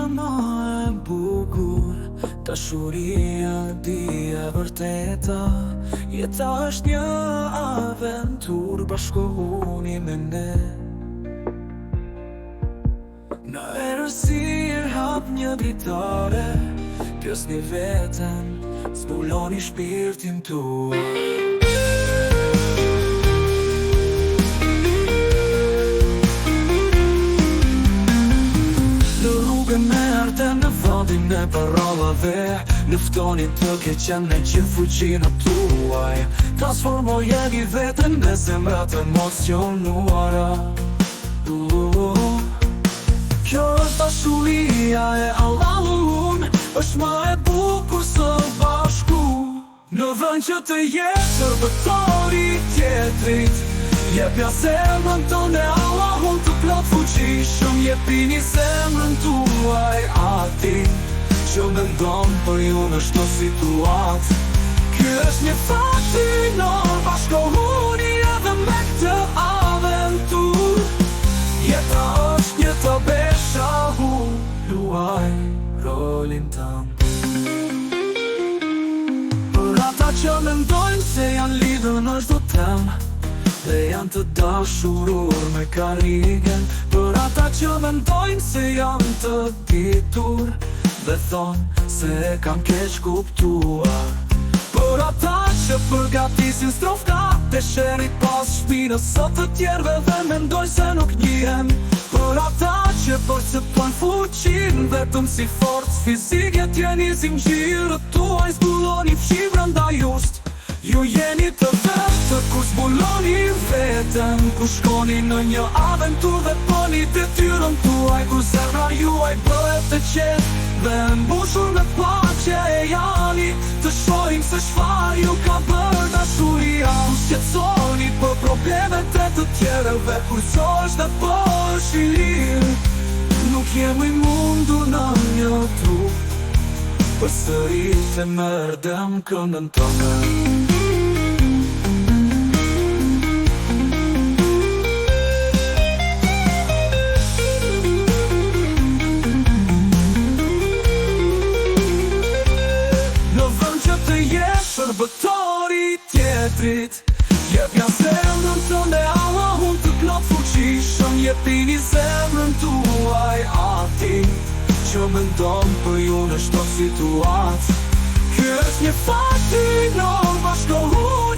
më e bukur, dashuria di e vërteta. Jeta është një aventur, bashkohuni me ne. Në errësirë hap një dritare, pjesni veten, zbuloni shpirtin tuaj. Në vendin e parallave, luftoni të keqen me gjithë fuqinë tuaj. Transformojeni veten me zemrat emocionuara. Kjo është dashuria e Allahun, është më e bukur së bashku. Në vend që të jetë shërbëtori tjetrit, jepja zemrën tonë e Allahun të plot fuqishëm. Jepini zemrën tuaj atij që mendon për ju në çdo situatë. Ky është një fakt i norm, bashkohuni edhe me këtë aventur. Jeta është një tabesha, luaj rolin tënd. Për ata që mendojnë se janë lidhur në çdo temë dhe janë të dashurur me karrigen, për ata që mendojnë se janë të ditur dhe thonë se e kam keq kuptuar, për ata që përgatisin stroftat e sherit pas shpinës së të tjerëve dhe mendojnë se nuk njihen, për ata që perceptojnë fuqinë vetëm si forcë fizike, t'jeni zinxhirët tuaj, zbuloni fshi brenda just. Ju jeni të vetë kur zbuloni veten, kur shkoni në një aventur dhe bëni detyrën tuaj, kur zemra juaj bëhet të qetë dhe mbushur me paqe e jani të shohim se çfarë ju ka bërë dashuria. Shqetësoni për problemet e të tjerëve, kurzohesh dhe bëhesh i lirë. Nuk jemi mundur në një trup, përsërit e mërdëm këndën tonë. Shërbëtori tjetrit, jepja zemrën tonë e Allahun të plot fuqishëm. Jepini zemrën tuaj atij që mendon për ju në çdo situatë. Ky është një fakt i norm, bashkohuni